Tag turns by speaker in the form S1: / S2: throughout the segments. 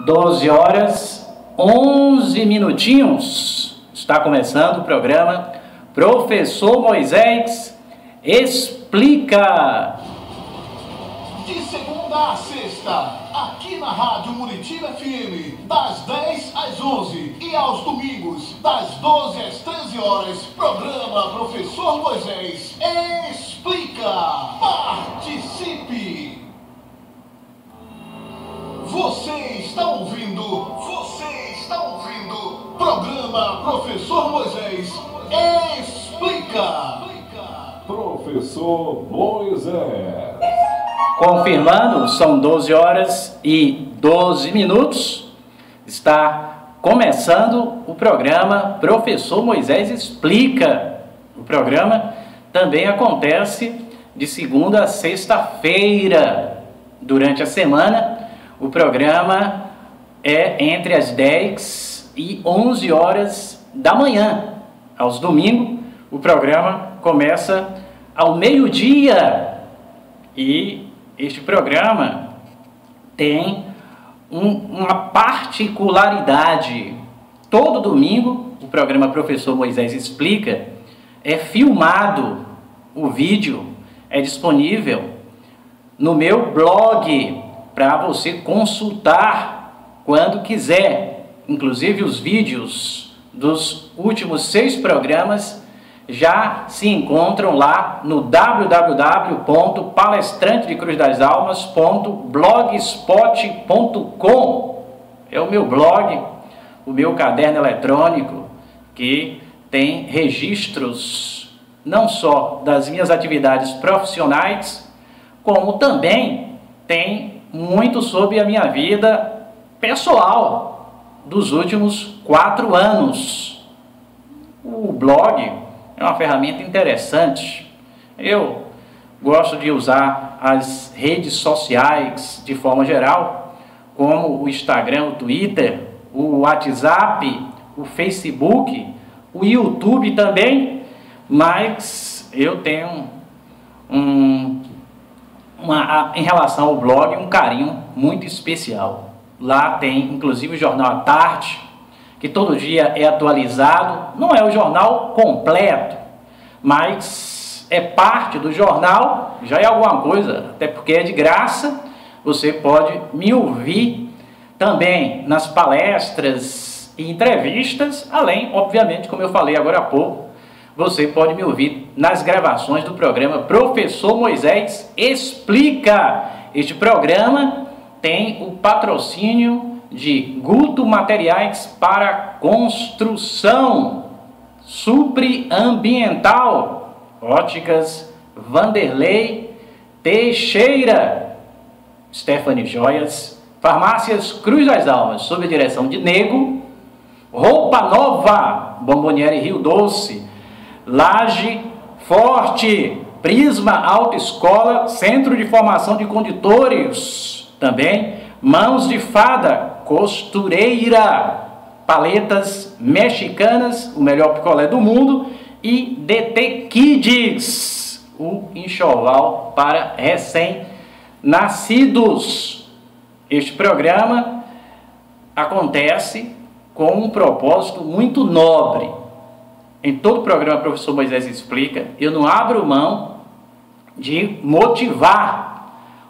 S1: 12h11. Está começando o programa Professor Moisés Explica.
S2: De segunda a sexta, aqui na Rádio Muritiba FM, das 10 às 11 e aos domingos, das 12 às 13 horas, programa Professor Moisés Explica. Participe! Você está ouvindo, programa Professor Moisés Explica.
S3: Professor Moisés.
S1: Confirmando, são 12h12. Está começando o programa Professor Moisés Explica. O programa também acontece de segunda a sexta-feira. Durante a semana, o programa é entre as 10 e 11 horas da manhã. Aos domingos, o programa começa ao meio-dia. E este programa tem uma particularidade. Todo domingo, o programa Professor Moisés Explica é filmado. O vídeo é disponível no meu blog para você consultar quando quiser. Inclusive os vídeos dos últimos 6 programas já se encontram lá no www.palestrantedecruzdalmas.blogspot.com. É o meu blog, o meu caderno eletrônico, que tem registros não só das minhas atividades profissionais, como também tem muito sobre a minha vida pessoal dos últimos 4 anos. O blog é uma ferramenta interessante. Eu gosto de usar as redes sociais de forma geral, como o Instagram, o Twitter, o WhatsApp, o Facebook, o YouTube também, mas eu tenho em relação ao blog, um carinho muito especial. Lá tem inclusive o Jornal à Tarde, que todo dia é atualizado. Não é o jornal completo, mas é parte do jornal, já é alguma coisa, até porque é de graça. Você pode me ouvir também nas palestras e entrevistas, além, obviamente, como eu falei agora há pouco, você pode me ouvir nas gravações do programa Professor Moisés Explica. Este programa tem o patrocínio de Guto Materiais para Construção, Supre Ambiental, Óticas Vanderlei Teixeira, Stephanie Joias, Farmácias Cruz das Almas, sob a direção de Nego, Roupa Nova, Bomboniere Rio Doce, Laje Forte, Prisma Autoescola, Centro de Formação de Condutores, também Mãos de Fada, Costureira, Paletas Mexicanas, o melhor picolé do mundo, e DT Kids, o enxoval para recém-nascidos. Este programa acontece com um propósito muito nobre. Em todo o programa Professor Moisés Explica, eu não abro mão de motivar,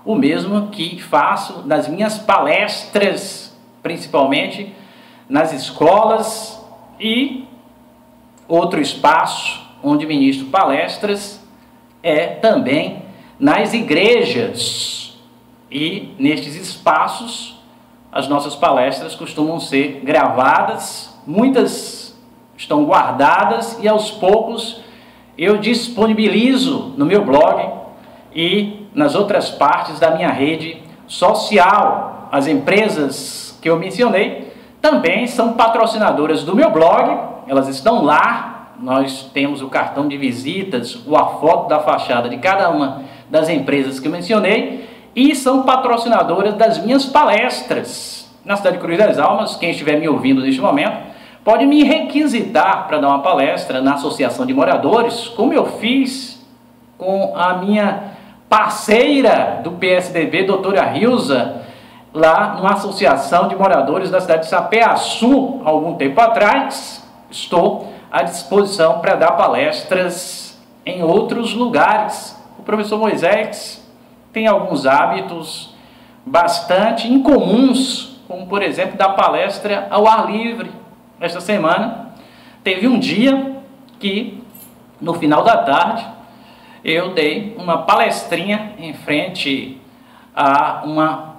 S1: o mesmo que faço nas minhas palestras, principalmente nas escolas, e outro espaço onde ministro palestras é também nas igrejas. E nestes espaços as nossas palestras costumam ser gravadas, muitas estão guardadas e aos poucos eu disponibilizo no meu blog e nas outras partes da minha rede social. As empresas que eu mencionei também são patrocinadoras do meu blog, elas estão lá. Nós temos o cartão de visitas, a foto da fachada de cada uma das empresas que eu mencionei, e são patrocinadoras das minhas palestras. Na cidade de Cruz das Almas, quem estiver me ouvindo neste momento, pode me requisitar para dar uma palestra na Associação de Moradores, como eu fiz com a minha parceira do PSDB, doutora Rilza, lá numa associação de moradores da cidade de Sapé-Açu, algum tempo atrás. Estou à disposição para dar palestras em outros lugares. O professor Moisés tem alguns hábitos bastante incomuns, como por exemplo dar palestra ao ar livre. Esta semana teve um dia que no final da tarde eu dei uma palestrinha em frente a uma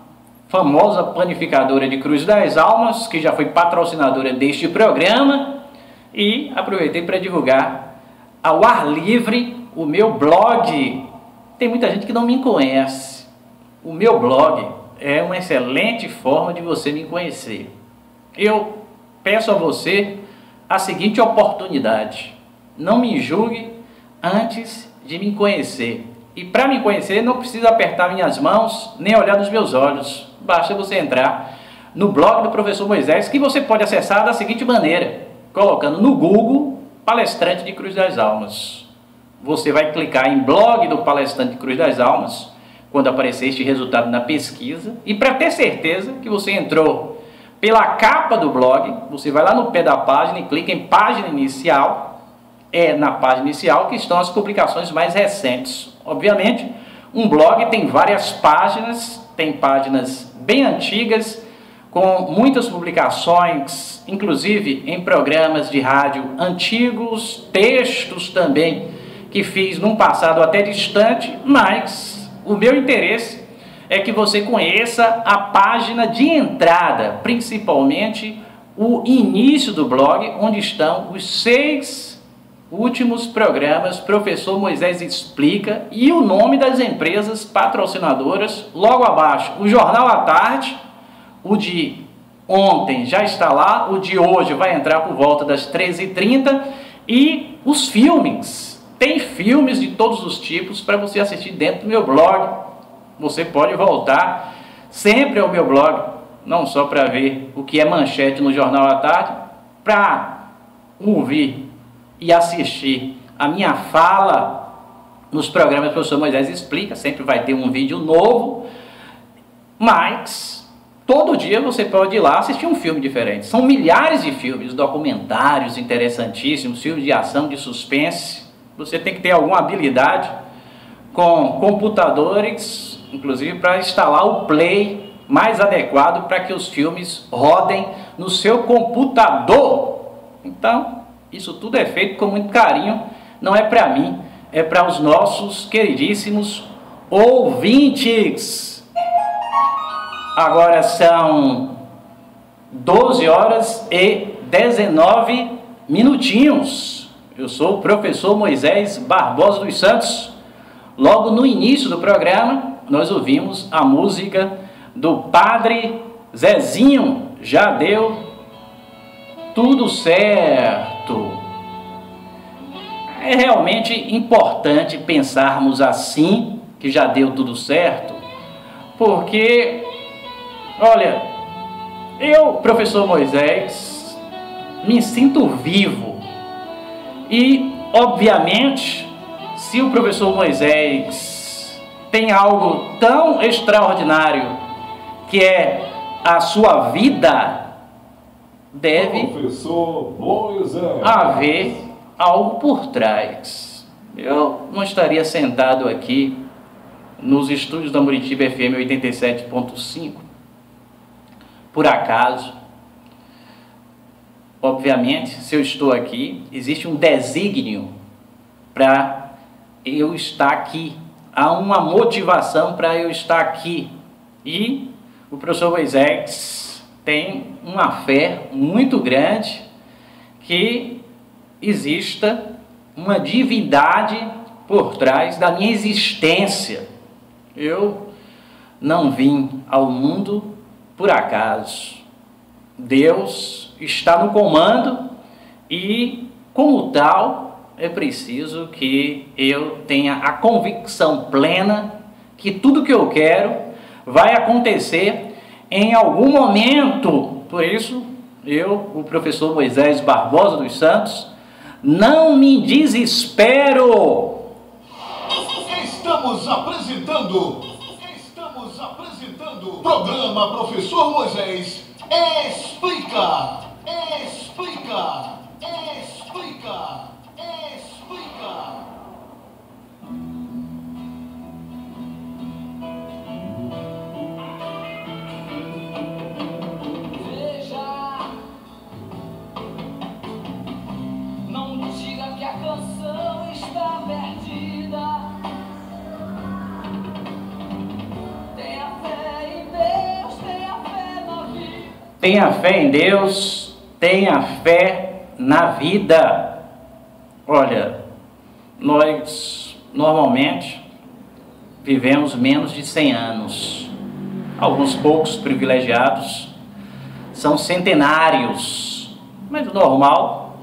S1: famosa panificadora de Cruz das Almas, que já foi patrocinadora deste programa, e aproveitei para divulgar ao ar livre o meu blog. Tem muita gente que não me conhece. O meu blog é uma excelente forma de você me conhecer. Eu peço a você a seguinte oportunidade: não me julgue antes de me conhecer. E para me conhecer não precisa apertar minhas mãos, nem olhar nos meus olhos. Basta você entrar no blog do professor Moisés, que você pode acessar da seguinte maneira, colocando no Google palestrante de Cruz das Almas. Você vai clicar em blog do palestrante de Cruz das Almas quando aparecer este resultado na pesquisa, e para ter certeza que você entrou pela capa do blog, você vai lá no pé da página e clica em página inicial. É na página inicial que estão as publicações mais recentes. Obviamente, um blog tem várias páginas, tem páginas bem antigas, com muitas publicações, inclusive em programas de rádio antigos, textos também que fiz num passado até distante, mas o meu interesse é que você conheça a página de entrada, principalmente o início do blog, onde estão os 6 últimos programas Professor Moisés Explica e o nome das empresas patrocinadoras. Logo abaixo, o Jornal à Tarde, o de ontem já está lá, o de hoje vai entrar por volta das 13h30, e os filmes. Tem filmes de todos os tipos para você assistir dentro do meu blog. Você pode voltar sempre ao meu blog, não só para ver o que é manchete no Jornal à Tarde, para ouvir e assistir a minha fala nos programas que o professor Moisés Explica. Sempre vai ter um vídeo novo, mas todo dia você pode ir lá assistir um filme diferente. São milhares de filmes, documentários interessantíssimos, filmes de ação, de suspense. Você tem que ter alguma habilidade com computadores, inclusive para instalar o play mais adequado para que os filmes rodem no seu computador. Então, isso tudo é feito com muito carinho, não é para mim, é para os nossos queridíssimos ouvintes. Agora são 12h19. Eu sou o professor Moisés Barbosa dos Santos. Logo no início do programa, nós ouvimos a música do Padre Zezinho, Já Deu Tudo Certo. É realmente importante pensarmos assim, que já deu tudo certo, porque, olha, eu, professor Moisés, me sinto vivo. E, obviamente, se o professor Moisés tem algo tão extraordinário que é a sua vida, deve haver algo por trás. Eu não estaria sentado aqui nos estúdios da Muritiba FM 87.5 por acaso. Obviamente, se eu estou aqui, existe um desígnio para eu estar aqui. Há uma motivação para eu estar aqui. E o professor Moisés tem uma fé muito grande que exista uma divindade por trás da minha existência. Eu não vim ao mundo por acaso. Deus está no comando e, como tal, é preciso que eu tenha a convicção plena que tudo que eu quero vai acontecer em algum momento. Por isso, eu, o professor Moisés Barbosa dos Santos, não me desespero.
S2: Estamos apresentando apresentando o programa Professor Moisés Explica, Explica, Explica, Explica.
S4: Veja, não diga que a canção está perdida. Tenha fé em Deus, tenha fé na vida.
S1: Tenha fé em Deus, tenha fé na vida. Olha, nós normalmente vivemos menos de 100 anos. Alguns poucos privilegiados são centenários, mas o normal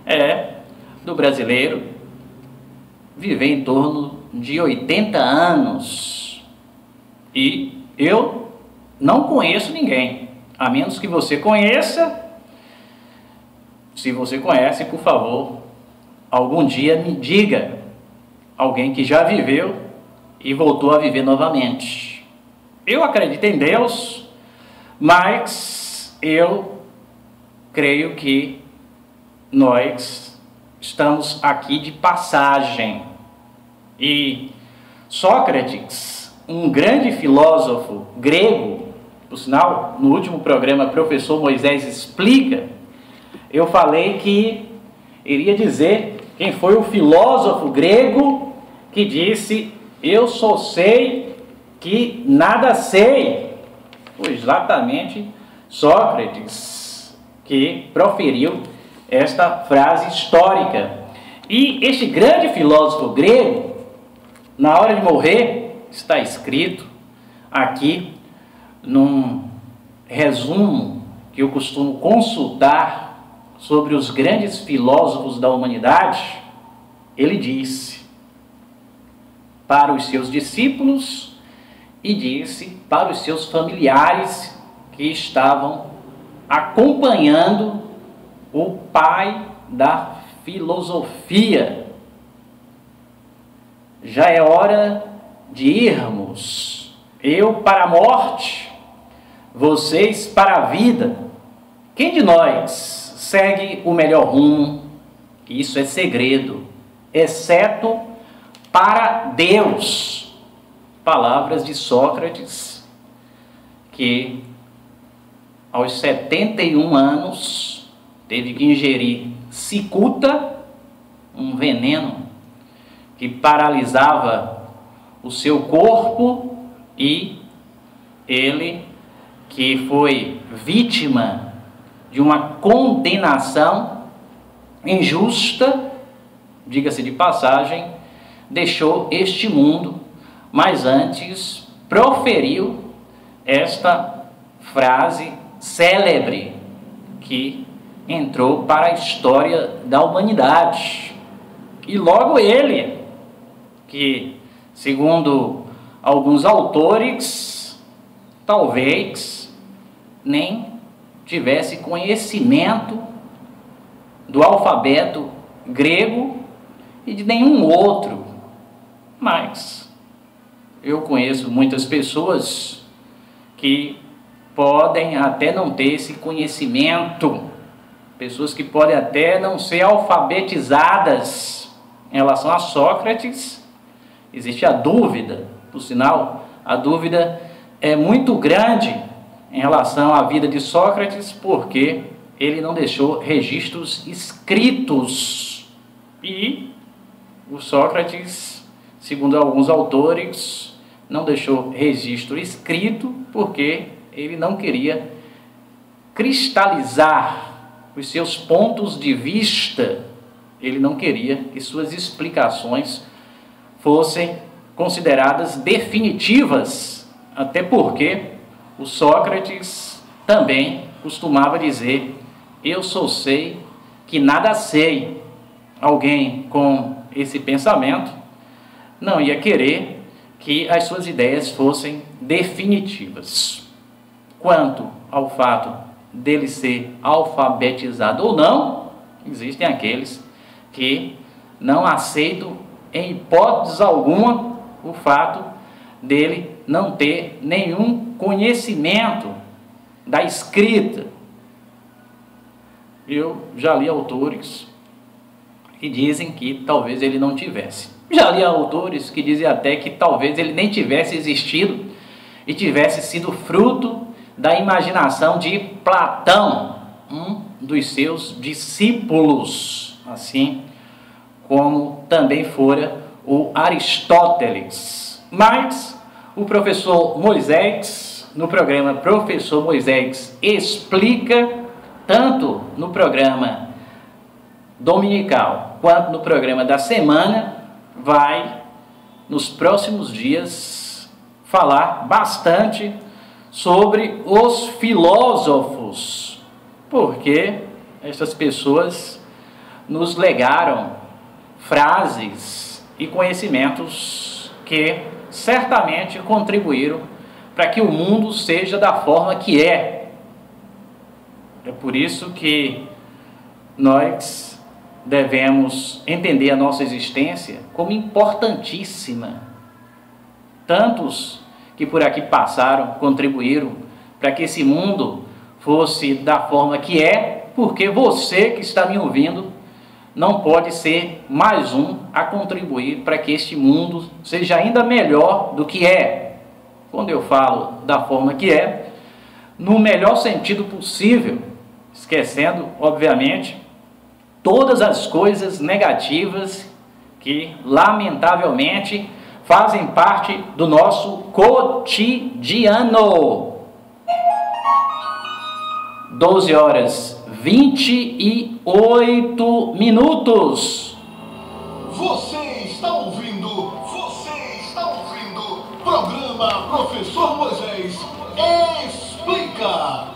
S1: é do brasileiro viver em torno de 80 anos. E eu não conheço ninguém, a menos que você conheça. Se você conhece, por favor, algum dia me diga alguém que já viveu e voltou a viver novamente. Eu acredito em Deus, mas eu creio que nós estamos aqui de passagem. E Sócrates, um grande filósofo grego, por sinal, no último programa Professor Moisés Explica, eu falei que iria dizer quem foi o filósofo grego que disse: eu só sei que nada sei. Foi exatamente Sócrates que proferiu esta frase histórica. E este grande filósofo grego, na hora de morrer, está escrito aqui num resumo que eu costumo consultar sobre os grandes filósofos da humanidade. Ele disse para os seus discípulos e disse para os seus familiares que estavam acompanhando o pai da filosofia: já é hora de irmos, eu para a morte, vocês para a vida. Quem de nós segue o melhor rumo? Isso é segredo, exceto para Deus. Palavras de Sócrates, que aos 71 anos teve que ingerir cicuta, um veneno que paralisava o seu corpo, e ele, que foi vítima de uma condenação injusta, diga-se de passagem, deixou este mundo, mas antes proferiu esta frase célebre que entrou para a história da humanidade. E logo ele, que segundo alguns autores, talvez nem tivesse conhecimento do alfabeto grego e de nenhum outro, mas eu conheço muitas pessoas que podem até não ter esse conhecimento, pessoas que podem até não ser alfabetizadas. Em relação a Sócrates, existe a dúvida, por sinal, a dúvida é muito grande em relação à vida de Sócrates, porque ele não deixou registros escritos. E o Sócrates, segundo alguns autores, não deixou registro escrito porque ele não queria cristalizar os seus pontos de vista. Ele não queria que suas explicações fossem consideradas definitivas, até porque o Sócrates também costumava dizer: eu só sei que nada sei. Alguém com esse pensamento não ia querer que as suas ideias fossem definitivas. Quanto ao fato dele ser alfabetizado ou não, existem aqueles que não aceitam em hipótese alguma o fato dele não ter nenhum conhecimento da escrita. Eu já li autores que dizem que talvez ele não tivesse. Já li autores que dizem até que talvez ele nem tivesse existido e tivesse sido fruto da imaginação de Platão, um dos seus discípulos, assim como também fora o Aristóteles. Mas o professor Moisés, no programa Professor Moisés Explica, tanto no programa dominical quanto no programa da semana, vai nos próximos dias falar bastante sobre os filósofos, porque essas pessoas nos legaram frases e conhecimentos que certamente contribuíram para que o mundo seja da forma que é. É por isso que nós devemos entender a nossa existência como importantíssima. Tantos que por aqui passaram, contribuíram para que esse mundo fosse da forma que é, porque você que está me ouvindo não pode ser mais um a contribuir para que este mundo seja ainda melhor do que é. Quando eu falo da forma que é, no melhor sentido possível, esquecendo, obviamente, todas as coisas negativas que, lamentavelmente, fazem parte do nosso cotidiano. 12h28.
S2: Você está ouvindo, programa Professor Moisés Explica.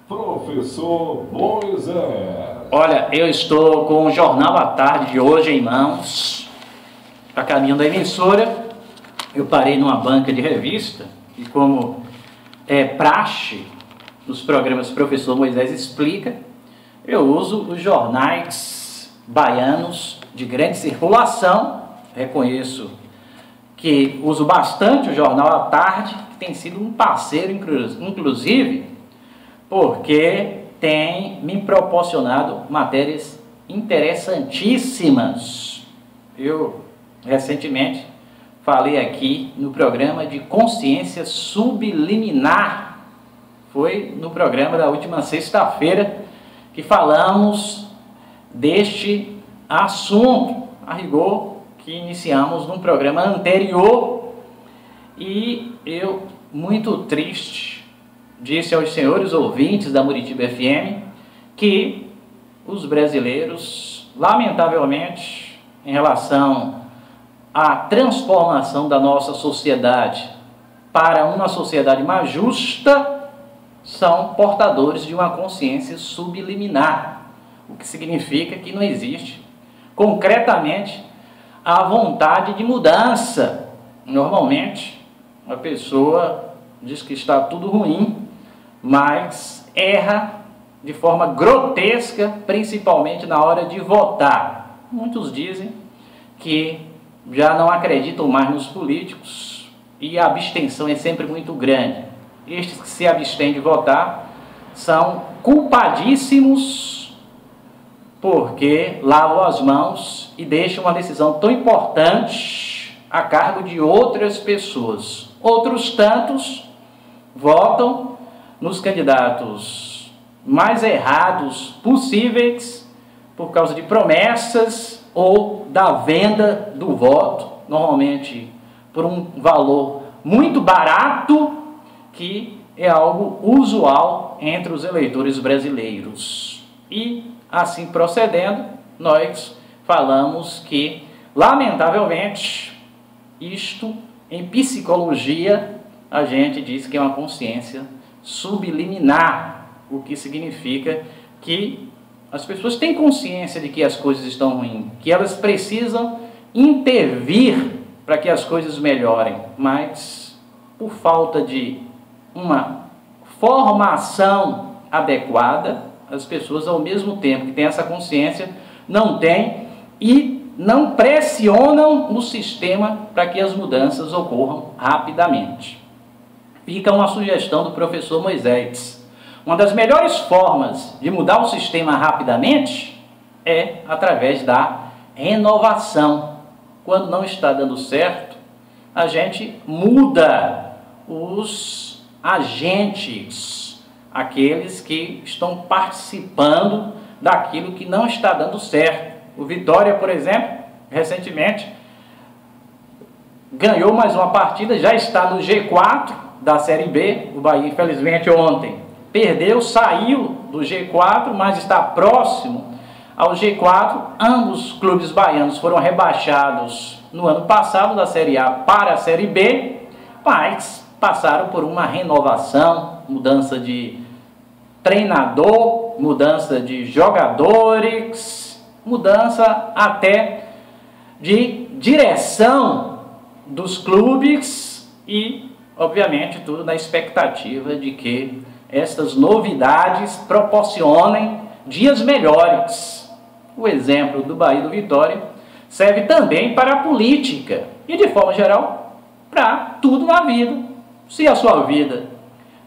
S3: Professor Moisés.
S1: Olha, eu estou com o Jornal à Tarde de hoje em mãos, a caminho da emissora. Eu parei numa banca de revista e, como é praxe nos programas Professor Moisés Explica, eu uso os jornais baianos de grande circulação. Reconheço que uso bastante o Jornal à Tarde, que tem sido um parceiro, inclusive, porque tem me proporcionado matérias interessantíssimas. Eu, recentemente, falei aqui no programa de consciência subliminar. Foi no programa da última sexta-feira que falamos deste assunto, a rigor, que iniciamos num programa anterior. E eu, muito triste, disse aos senhores ouvintes da Muritiba FM que os brasileiros, lamentavelmente, em relação à transformação da nossa sociedade para uma sociedade mais justa, são portadores de uma consciência subliminar, o que significa que não existe concretamente a vontade de mudança. Normalmente, a pessoa diz que está tudo ruim, mas erra de forma grotesca, principalmente na hora de votar. Muitos dizem que já não acreditam mais nos políticos e a abstenção é sempre muito grande. Estes que se abstêm de votar são culpadíssimos, porque lavam as mãos e deixam uma decisão tão importante a cargo de outras pessoas. Outros tantos votam nos candidatos mais errados possíveis por causa de promessas ou da venda do voto, normalmente por um valor muito barato, que é algo usual entre os eleitores brasileiros. E, assim procedendo, nós falamos que, lamentavelmente, isto, em psicologia, a gente diz que é uma consciência subliminar, o que significa que as pessoas têm consciência de que as coisas estão ruins, que elas precisam intervir para que as coisas melhorem, mas por falta de uma formação adequada, as pessoas, ao mesmo tempo que têm essa consciência, não têm e não pressionam o sistema para que as mudanças ocorram rapidamente. Fica uma sugestão do professor Moisés. Uma das melhores formas de mudar o sistema rapidamente é através da renovação. Quando não está dando certo, a gente muda os agentes, aqueles que estão participando daquilo que não está dando certo. O Vitória, por exemplo, recentemente ganhou mais uma partida, já está no G4 da Série B. O Bahia, infelizmente, ontem perdeu, saiu do G4, mas está próximo ao G4. Ambos os clubes baianos foram rebaixados no ano passado da Série A para a Série B, mas passaram por uma renovação, mudança de treinador, mudança de jogadores, mudança até de direção dos clubes e, obviamente, tudo na expectativa de que estas novidades proporcionem dias melhores. O exemplo do Bahia e do Vitória serve também para a política e, de forma geral, para tudo na vida. Se a sua vida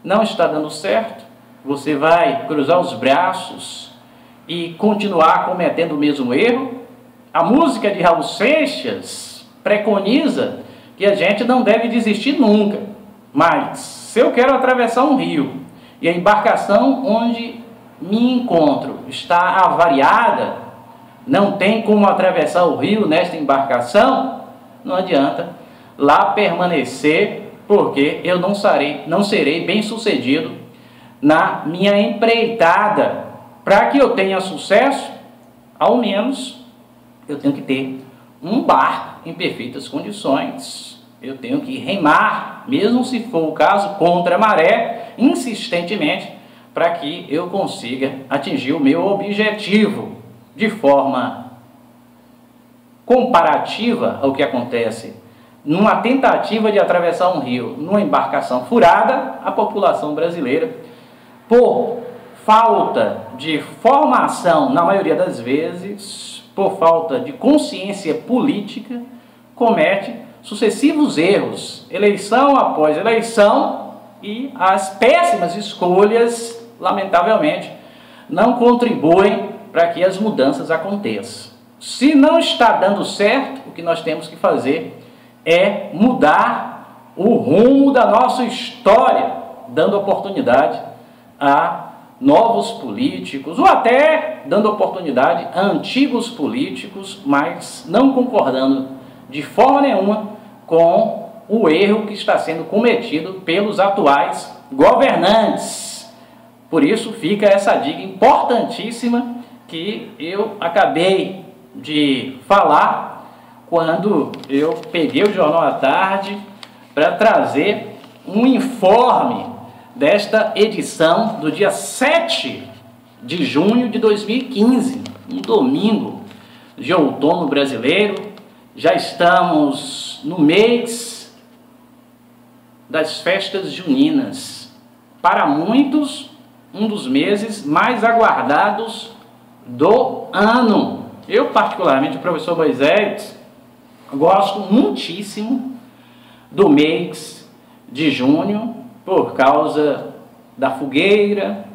S1: não está dando certo, você vai cruzar os braços e continuar cometendo o mesmo erro? A música de Raul Seixas preconiza que a gente não deve desistir nunca. Mas, se eu quero atravessar um rio e a embarcação onde me encontro está avariada, não tem como atravessar o rio nesta embarcação, não adianta lá permanecer, porque eu não serei bem sucedido na minha empreitada. Para que eu tenha sucesso, ao menos eu tenho que ter um barco em perfeitas condições. Eu tenho que remar, mesmo se for o caso, contra a maré, insistentemente, para que eu consiga atingir o meu objetivo. De forma comparativa ao que acontece numa tentativa de atravessar um rio numa embarcação furada, a população brasileira, por falta de formação, na maioria das vezes, por falta de consciência política, comete sucessivos erros, eleição após eleição, e as péssimas escolhas, lamentavelmente, não contribuem para que as mudanças aconteçam. Se não está dando certo, o que nós temos que fazer é mudar o rumo da nossa história, dando oportunidade a novos políticos, ou até dando oportunidade a antigos políticos, mas não concordando de forma nenhuma com o erro que está sendo cometido pelos atuais governantes. Por isso fica essa dica importantíssima que eu acabei de falar quando eu peguei o Jornal à Tarde para trazer um informe desta edição do dia 7 de junho de 2015, um domingo de outono brasileiro. Já estamos no mês das festas juninas. Para muitos, um dos meses mais aguardados do ano. Eu, particularmente, o professor Moisés, gosto muitíssimo do mês de junho, por causa da fogueira.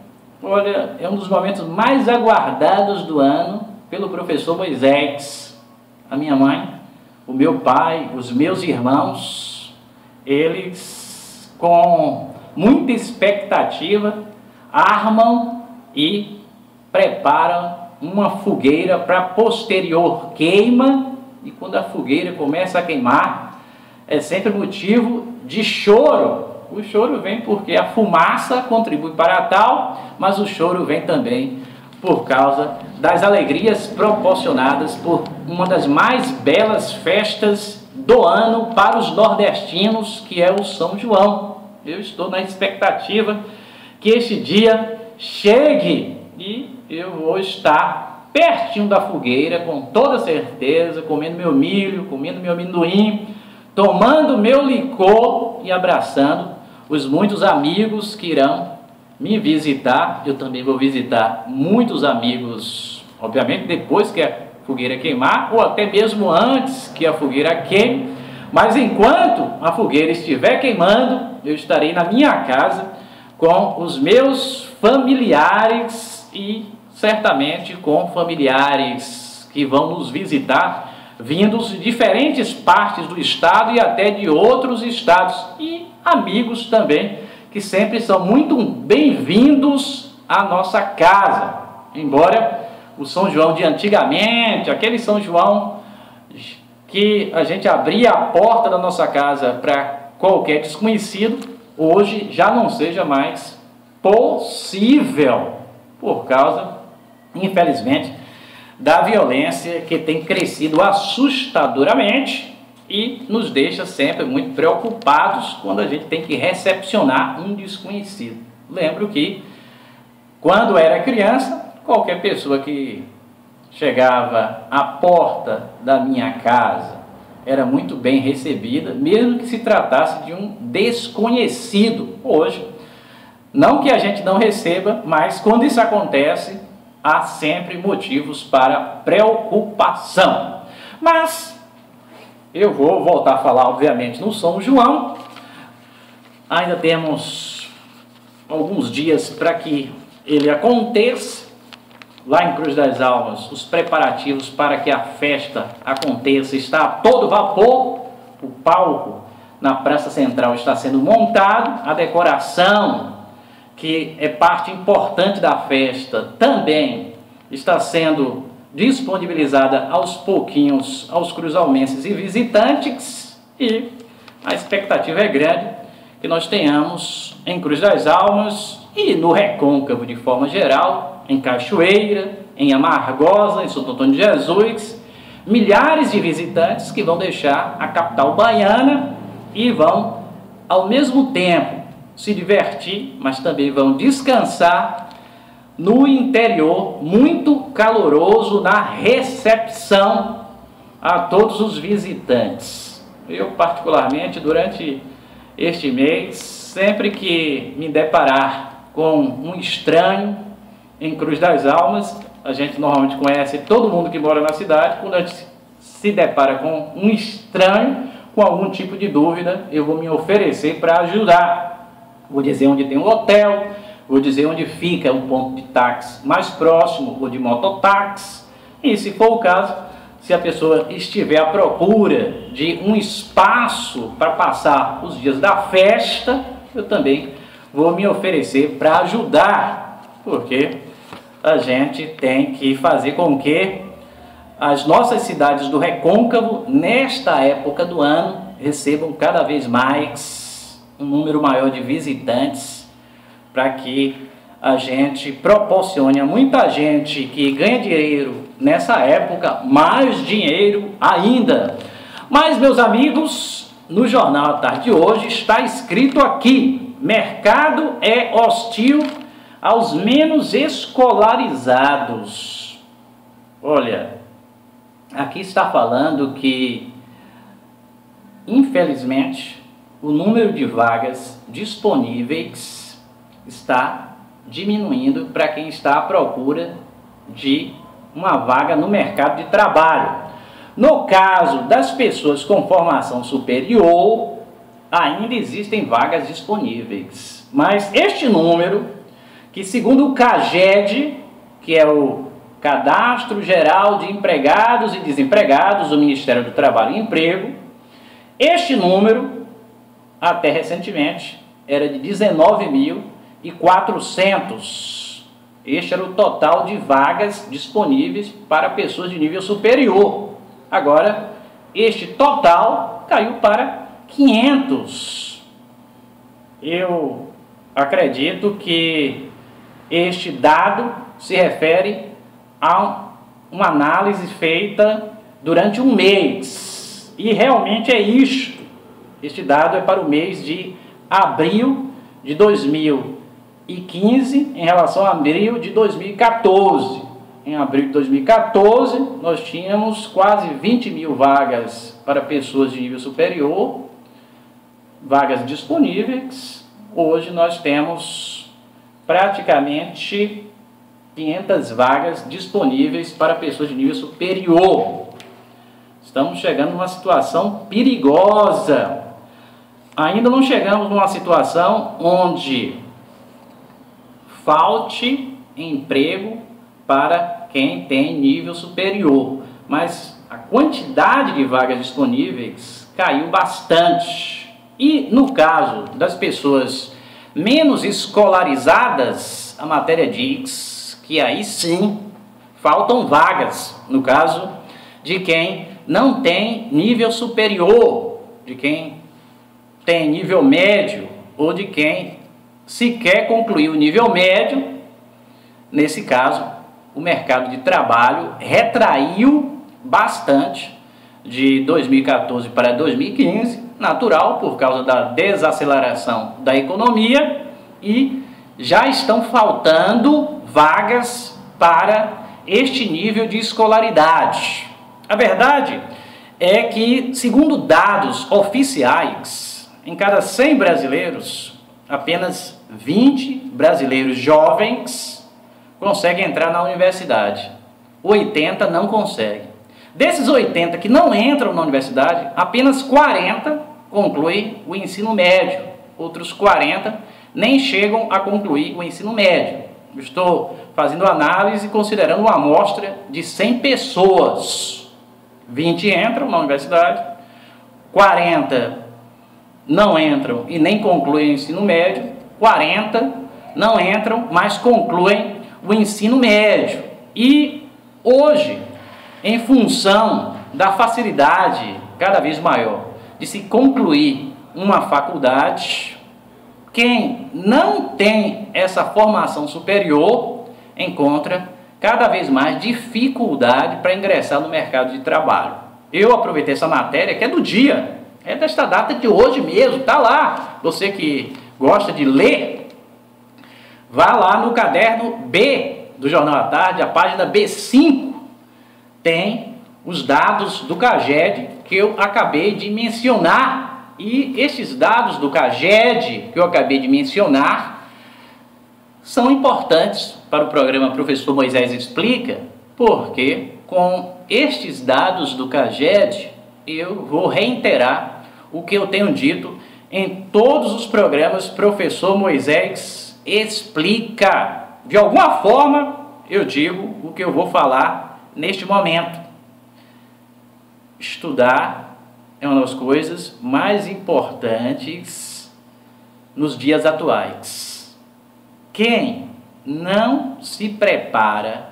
S1: Olha, é um dos momentos mais aguardados do ano pelo professor Moisés. A minha mãe, o meu pai, os meus irmãos, eles, com muita expectativa, armam e preparam uma fogueira para posterior queima, e quando a fogueira começa a queimar, é sempre motivo de choro. O choro vem porque a fumaça contribui para tal, mas o choro vem também por causa das alegrias proporcionadas por uma das mais belas festas do ano para os nordestinos, que é o São João. Eu estou na expectativa que este dia chegue e eu vou estar pertinho da fogueira, com toda certeza, comendo meu milho, comendo meu amendoim, tomando meu licor e abraçando os muitos amigos que irão me visitar. Eu também vou visitar muitos amigos, obviamente, depois que a fogueira queimar, ou até mesmo antes que a fogueira queime. Mas enquanto a fogueira estiver queimando, eu estarei na minha casa com os meus familiares e certamente com familiares que vão nos visitar, vindos de diferentes partes do estado e até de outros estados, e amigos também, que sempre são muito bem-vindos à nossa casa. Embora o São João de antigamente, aquele São João que a gente abria a porta da nossa casa para qualquer desconhecido, hoje já não seja mais possível, por causa, infelizmente, da violência que tem crescido assustadoramente e nos deixa sempre muito preocupados quando a gente tem que recepcionar um desconhecido. Lembro que, quando era criança, qualquer pessoa que chegava à porta da minha casa era muito bem recebida, mesmo que se tratasse de um desconhecido. Hoje, não que a gente não receba, mas quando isso acontece, há sempre motivos para preocupação. Mas eu vou voltar a falar, obviamente, no São João. Ainda temos alguns dias para que ele aconteça. Lá em Cruz das Almas, os preparativos para que a festa aconteça está a todo vapor. O palco na Praça Central está sendo montado, a decoração, que é parte importante da festa, também está sendo disponibilizada aos pouquinhos aos cruzalmenses e visitantes, e a expectativa é grande que nós tenhamos em Cruz das Almas e no Recôncavo de forma geral, em Cachoeira, em Amargosa, em Santo Antônio de Jesus, milhares de visitantes que vão deixar a capital baiana e vão, ao mesmo tempo, se divertir, mas também vão descansar no interior, muito caloroso na recepção a todos os visitantes. Eu, particularmente, durante este mês, sempre que me deparar com um estranho em Cruz das Almas, a gente normalmente conhece todo mundo que mora na cidade. Quando a gente se depara com um estranho, com algum tipo de dúvida, eu vou me oferecer para ajudar. Vou dizer onde tem um hotel, vou dizer onde fica um ponto de táxi mais próximo, ou de mototáxi, e se for o caso, se a pessoa estiver à procura de um espaço para passar os dias da festa, eu também vou me oferecer para ajudar, porque a gente tem que fazer com que as nossas cidades do Recôncavo, nesta época do ano, recebam cada vez mais um número maior de visitantes, para que a gente proporcione a muita gente que ganha dinheiro nessa época, mais dinheiro ainda. Mas, meus amigos, no Jornal à Tarde de hoje está escrito aqui: mercado é hostil aos menos escolarizados. Olha, aqui está falando que, infelizmente, o número de vagas disponíveis está diminuindo para quem está à procura de uma vaga no mercado de trabalho. No caso das pessoas com formação superior, ainda existem vagas disponíveis. Mas este número, que segundo o CAGED, que é o Cadastro Geral de Empregados e Desempregados do Ministério do Trabalho e Emprego, este número, até recentemente, era de 19.400. Este era o total de vagas disponíveis para pessoas de nível superior. Agora, este total caiu para 500. Eu acredito que este dado se refere a uma análise feita durante um mês. E realmente é isto. Este dado é para o mês de abril de 2015 em relação a abril de 2014. Em abril de 2014, nós tínhamos quase 20 mil vagas para pessoas de nível superior, vagas disponíveis. Hoje nós temos praticamente 500 vagas disponíveis para pessoas de nível superior. Estamos chegando numa situação perigosa. Ainda não chegamos numa situação onde falte emprego para quem tem nível superior, mas a quantidade de vagas disponíveis caiu bastante. E no caso das pessoas menos escolarizadas, a matéria diz que aí sim faltam vagas, no caso de quem não tem nível superior, de quem tem nível médio ou de quem sequer concluiu o nível médio. Nesse caso, o mercado de trabalho retraiu bastante de 2014 para 2015, natural por causa da desaceleração da economia, e já estão faltando vagas para este nível de escolaridade. A verdade é que, segundo dados oficiais, em cada 100 brasileiros, apenas 20 brasileiros jovens conseguem entrar na universidade. 80 não conseguem. Desses 80 que não entram na universidade, apenas 40 concluem o ensino médio. Outros 40 nem chegam a concluir o ensino médio. Estou fazendo análise considerando uma amostra de 100 pessoas. 20 entram na universidade, 40 não entram e nem concluem o ensino médio, 40 não entram, mas concluem o ensino médio. E hoje, em função da facilidade cada vez maior de se concluir uma faculdade, quem não tem essa formação superior encontra cada vez mais dificuldade para ingressar no mercado de trabalho. Eu aproveitei essa matéria, que é do dia, é desta data de hoje mesmo, está lá. Você que gosta de ler, vá lá no caderno B do Jornal à Tarde, a página B5, tem os dados do CAGED que eu acabei de mencionar. E esses dados do CAGED que eu acabei de mencionar são importantes para o programa Professor Moisés Explica, porque com estes dados do CAGED eu vou reiterar o que eu tenho dito em todos os programas Professor Moisés Explica. De alguma forma eu digo o que eu vou falar neste momento. Estudar é uma das coisas mais importantes nos dias atuais. Quem não se prepara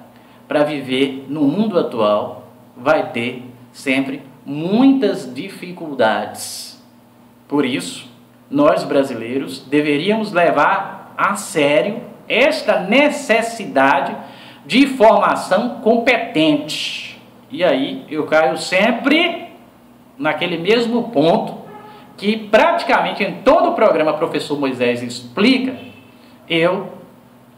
S1: para viver no mundo atual vai ter sempre muitas dificuldades. Por isso, nós brasileiros deveríamos levar a sério esta necessidade de formação competente. E aí eu caio sempre naquele mesmo ponto que praticamente em todo o programa Professor Moisés Explica, eu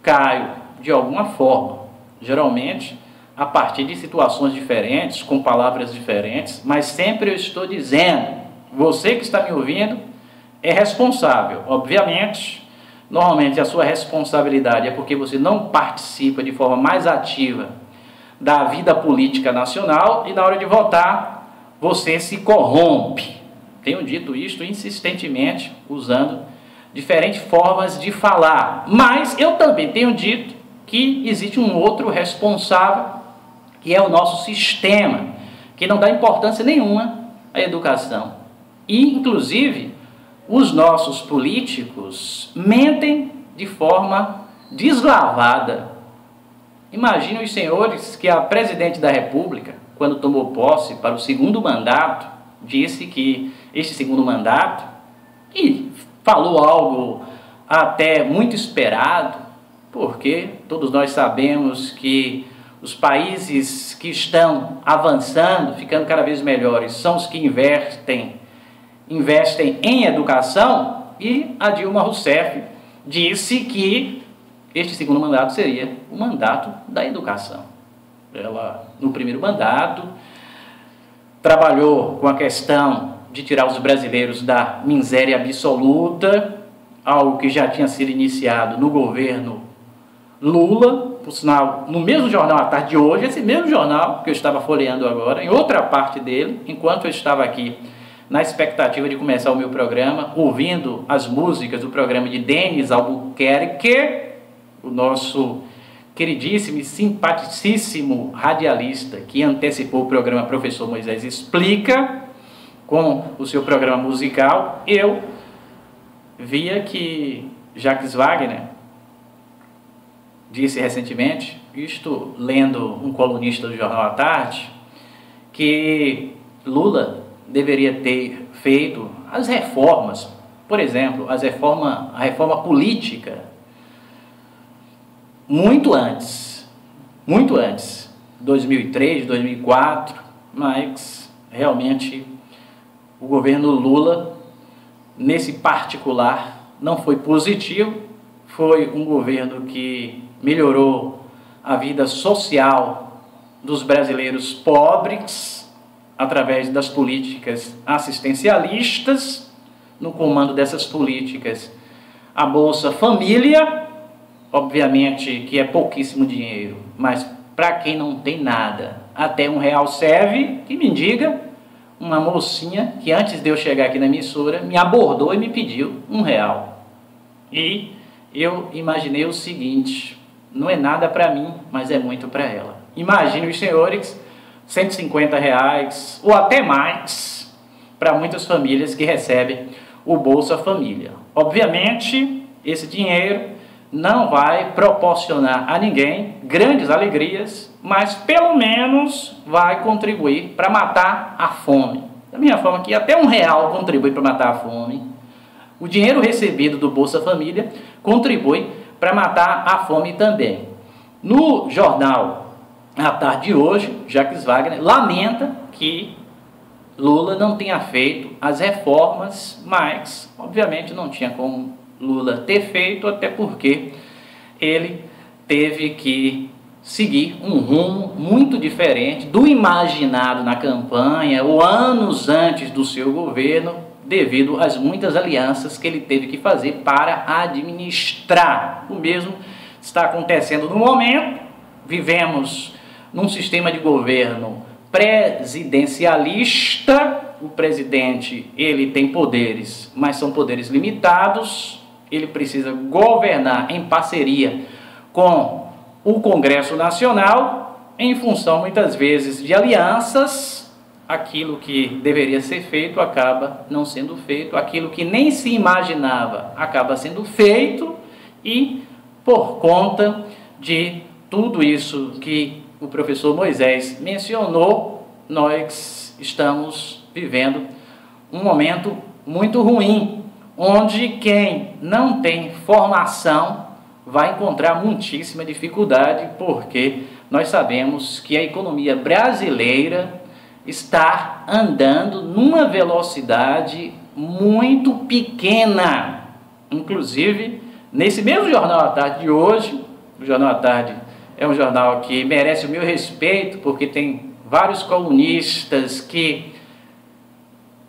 S1: caio de alguma forma, geralmente a partir de situações diferentes, com palavras diferentes, mas sempre eu estou dizendo, você que está me ouvindo é responsável. Obviamente, normalmente a sua responsabilidade é porque você não participa de forma mais ativa da vida política nacional e na hora de votar você se corrompe. Tenho dito isto insistentemente, usando diferentes formas de falar, mas eu também tenho dito que existe um outro responsável, que é o nosso sistema, que não dá importância nenhuma à educação. E, inclusive, os nossos políticos mentem de forma deslavada. Imaginem os senhores que a presidente da República, quando tomou posse para o segundo mandato, disse que este segundo mandato, e falou algo até muito esperado, porque todos nós sabemos que os países que estão avançando, ficando cada vez melhores, são os que investem em educação, e a Dilma Rousseff disse que este segundo mandato seria o mandato da educação. Ela, no primeiro mandato, trabalhou com a questão de tirar os brasileiros da miséria absoluta, algo que já tinha sido iniciado no governo Lula, por sinal, no mesmo jornal à tarde de hoje, esse mesmo jornal que eu estava folheando agora, em outra parte dele, enquanto eu estava aqui na expectativa de começar o meu programa, ouvindo as músicas do programa de Denis Albuquerque, o nosso queridíssimo e simpaticíssimo radialista que antecipou o programa Professor Moisés Explica, com o seu programa musical, eu via que Jacques Wagner disse recentemente, isto lendo um colunista do Jornal à Tarde, que Lula deveria ter feito as reformas, por exemplo, a reforma política, muito antes, 2003, 2004, mas realmente o governo Lula, nesse particular, não foi positivo, foi um governo que melhorou a vida social dos brasileiros pobres, através das políticas assistencialistas, no comando dessas políticas, a Bolsa Família, obviamente que é pouquíssimo dinheiro, mas para quem não tem nada, até R$1 serve, que me diga, uma mocinha que antes de eu chegar aqui na emissora, me abordou e me pediu R$1. E eu imaginei o seguinte, não é nada para mim, mas é muito para ela. Imagine os senhores, R$150 ou até mais para muitas famílias que recebem o Bolsa Família. Obviamente, esse dinheiro não vai proporcionar a ninguém grandes alegrias, mas pelo menos vai contribuir para matar a fome. Da mesma forma que até R$1 contribui para matar a fome, o dinheiro recebido do Bolsa Família contribui para matar a fome também. No jornal à tarde de hoje, Jacques Wagner lamenta que Lula não tenha feito as reformas, mas obviamente não tinha como Lula ter feito, até porque ele teve que seguir um rumo muito diferente do imaginado na campanha ou anos antes do seu governo, devido às muitas alianças que ele teve que fazer para administrar. O mesmo está acontecendo no momento. Vivemos num sistema de governo presidencialista. O presidente, ele tem poderes, mas são poderes limitados. Ele precisa governar em parceria com o Congresso Nacional, em função muitas vezes de alianças. Aquilo que deveria ser feito acaba não sendo feito, aquilo que nem se imaginava acaba sendo feito, e por conta de tudo isso que o professor Moisés mencionou, nós estamos vivendo um momento muito ruim, onde quem não tem formação vai encontrar muitíssima dificuldade, porque nós sabemos que a economia brasileira está andando numa velocidade muito pequena. Inclusive, nesse mesmo Jornal à Tarde de hoje, o Jornal à Tarde é um jornal que merece o meu respeito, porque tem vários colunistas que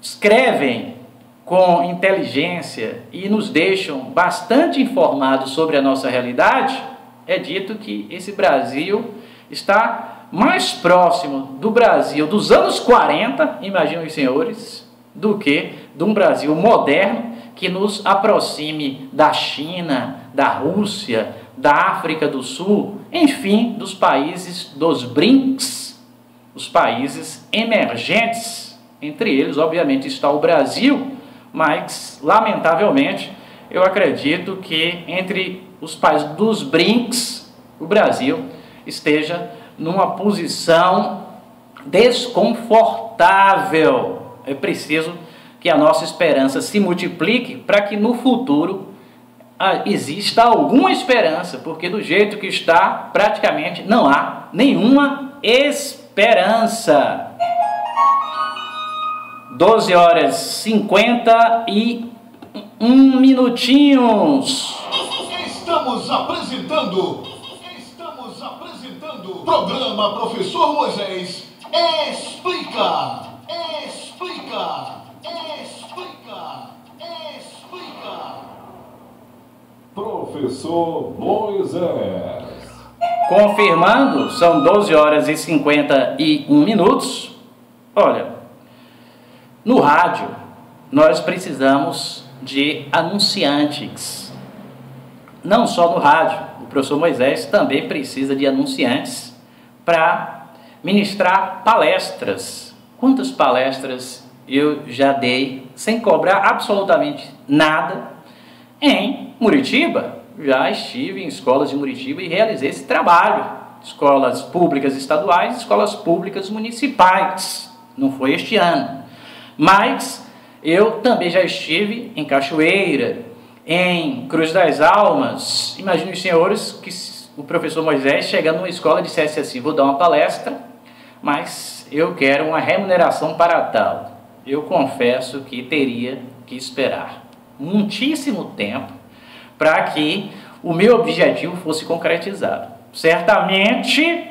S1: escrevem com inteligência e nos deixam bastante informados sobre a nossa realidade. É dito que esse Brasil está mais próximo do Brasil dos anos 40, imaginem os senhores, do que de um Brasil moderno que nos aproxime da China, da Rússia, da África do Sul, enfim, dos países dos BRICS, os países emergentes. Entre eles, obviamente, está o Brasil, mas, lamentavelmente, eu acredito que entre os países dos BRICS, o Brasil esteja numa posição desconfortável. É preciso que a nossa esperança se multiplique para que no futuro exista alguma esperança, porque do jeito que está, praticamente não há nenhuma esperança. 12h51 minutinhos.
S2: Estamos apresentando o programa Professor Moisés Explica.
S3: Professor Moisés.
S1: Confirmando, são 12 horas e 51 minutos. Olha, no rádio nós precisamos de anunciantes. Não só no rádio, o professor Moisés também precisa de anunciantes para ministrar palestras. Quantas palestras eu já dei sem cobrar absolutamente nada em Muritiba? Já estive em escolas de Muritiba e realizei esse trabalho. Escolas públicas estaduais, escolas públicas municipais. Não foi este ano. Mas eu também já estive em Cachoeira, em Cruz das Almas. Imagine os senhores que o professor Moisés chegando numa escola e dissesse assim: vou dar uma palestra, mas eu quero uma remuneração para tal. Eu confesso que teria que esperar muitíssimo tempo para que o meu objetivo fosse concretizado. Certamente,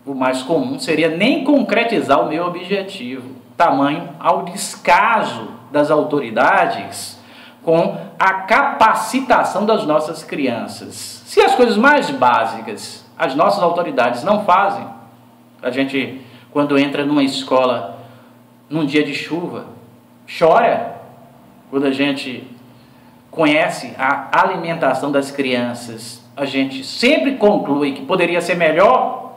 S1: o mais comum seria nem concretizar o meu objetivo, tamanho ao descaso das autoridades com a capacitação das nossas crianças. Se as coisas mais básicas as nossas autoridades não fazem, a gente, quando entra numa escola num dia de chuva, chora. Quando a gente conhece a alimentação das crianças, a gente sempre conclui que poderia ser melhor.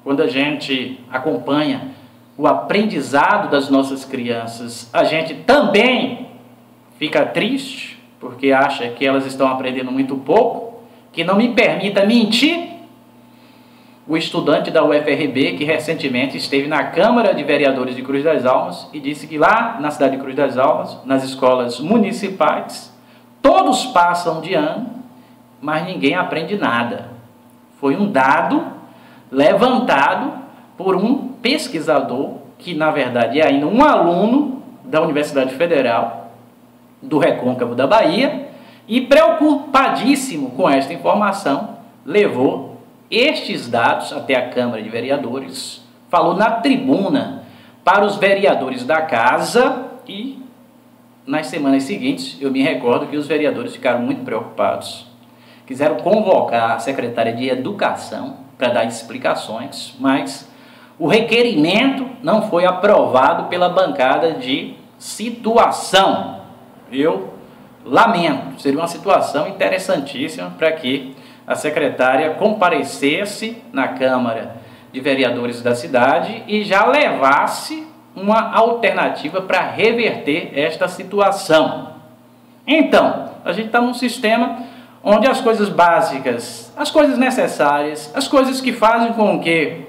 S1: Quando a gente acompanha o aprendizado das nossas crianças, a gente também fica triste, porque acha que elas estão aprendendo muito pouco. Que não me permita mentir, o estudante da UFRB, que recentemente esteve na Câmara de Vereadores de Cruz das Almas e disse que lá na cidade de Cruz das Almas, nas escolas municipais, todos passam de ano, mas ninguém aprende nada. Foi um dado levantado por um pesquisador, que na verdade é ainda um aluno da Universidade Federal do Recôncavo da Bahia, e preocupadíssimo com esta informação, levou estes dados até a Câmara de Vereadores, falou na tribuna para os vereadores da casa e nas semanas seguintes eu me recordo que os vereadores ficaram muito preocupados. Quiseram convocar a secretária de Educação para dar explicações, mas o requerimento não foi aprovado pela bancada de situação. Eu lamento, seria uma situação interessantíssima para que a secretária comparecesse na Câmara de Vereadores da cidade e já levasse uma alternativa para reverter esta situação. Então, a gente está num sistema onde as coisas básicas, as coisas necessárias, as coisas que fazem com que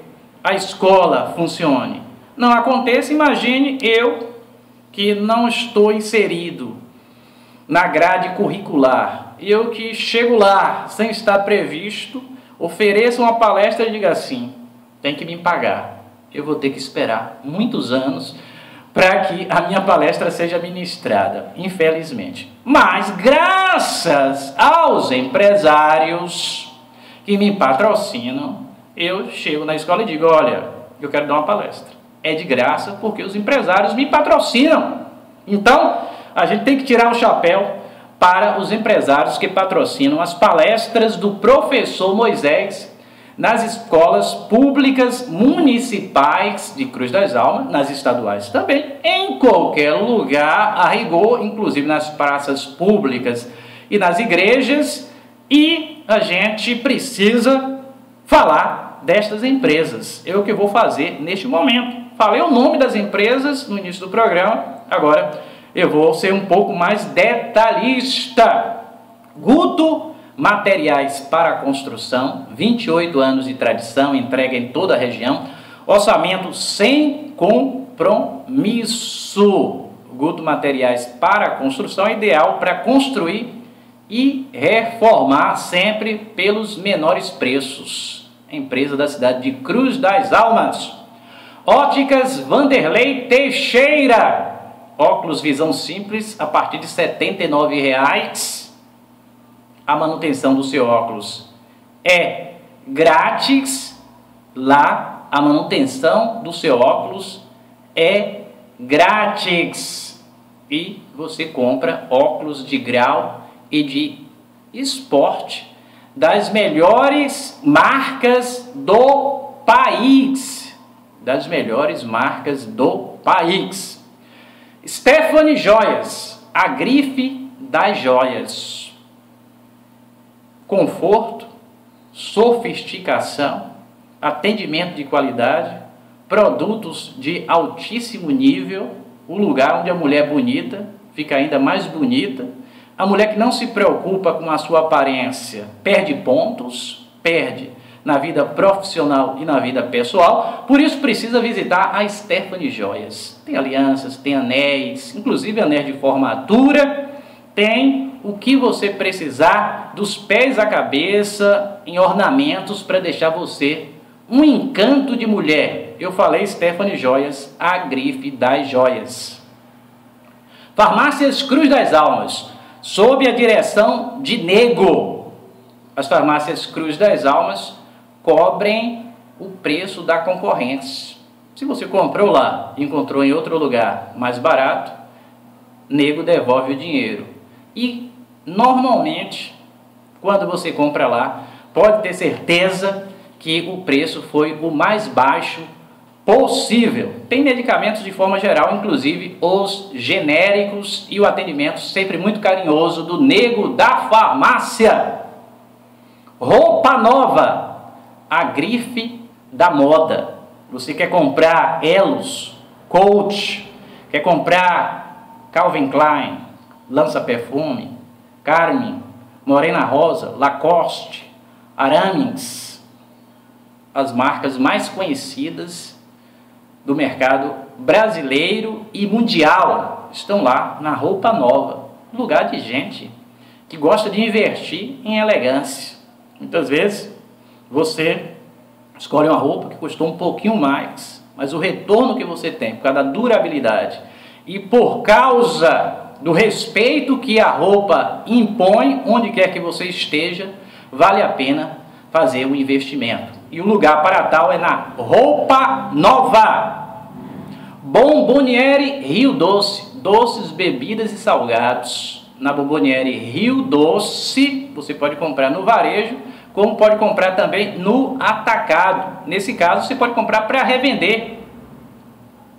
S1: a escola funcione, não aconteça. Imagine eu que não estou inserido na grade curricular, eu que chego lá sem estar previsto, ofereço uma palestra e digo assim: tem que me pagar. Eu vou ter que esperar muitos anos para que a minha palestra seja ministrada, infelizmente. Mas graças aos empresários que me patrocinam, eu chego na escola e digo: olha, eu quero dar uma palestra. É de graça porque os empresários me patrocinam. Então, a gente tem que tirar o chapéu para os empresários que patrocinam as palestras do professor Moisés nas escolas públicas municipais de Cruz das Almas, nas estaduais também, em qualquer lugar, a rigor, inclusive nas praças públicas e nas igrejas. E a gente precisa falar destas empresas. É o que eu vou fazer neste momento. Falei o nome das empresas no início do programa, agora eu vou ser um pouco mais detalhista. Guto Materiais para Construção, 28 anos de tradição, entrega em toda a região, orçamento sem compromisso. Guto Materiais para Construção é ideal para construir e reformar sempre pelos menores preços. Empresa da cidade de Cruz das Almas. Óticas Vanderlei Teixeira. Óculos visão simples a partir de R$ 79,00. A manutenção do seu óculos é grátis. Lá, a manutenção do seu óculos é grátis. E você compra óculos de grau e de esporte das melhores marcas do país. Das melhores marcas do país. Stephanie Joias, a grife das joias. Conforto, sofisticação, atendimento de qualidade, produtos de altíssimo nível, o lugar onde a mulher bonita fica ainda mais bonita. A mulher que não se preocupa com a sua aparência perde pontos, perde na vida profissional e na vida pessoal, por isso precisa visitar a Stephanie Joias. Tem alianças, tem anéis, inclusive anéis de formatura, tem o que você precisar, dos pés à cabeça, em ornamentos para deixar você um encanto de mulher. Eu falei Stephanie Joias, a grife das joias. Farmácias Cruz das Almas, sob a direção de Nego. As farmácias Cruz das Almas cobrem o preço da concorrência. Se você comprou lá e encontrou em outro lugar mais barato, Nego devolve o dinheiro. E normalmente, quando você compra lá, pode ter certeza que o preço foi o mais baixo possível. Tem medicamentos de forma geral, inclusive os genéricos, e o atendimento sempre muito carinhoso do Nego da farmácia. Roupa nova, a grife da moda. Você quer comprar Elos, Coach, quer comprar Calvin Klein, Lança Perfume, Carmen, Morena Rosa, Lacoste, Aramins, as marcas mais conhecidas do mercado brasileiro e mundial estão lá na Roupa Nova, lugar de gente que gosta de investir em elegância. Muitas vezes você escolhe uma roupa que custou um pouquinho mais, mas o retorno que você tem por causa da durabilidade e por causa do respeito que a roupa impõe, onde quer que você esteja, vale a pena fazer o investimento. E o lugar para tal é na Roupa Nova. Bomboniere Rio Doce, doces, bebidas e salgados. Na Bomboniere Rio Doce, você pode comprar no varejo, como pode comprar também no atacado. Nesse caso, você pode comprar para revender.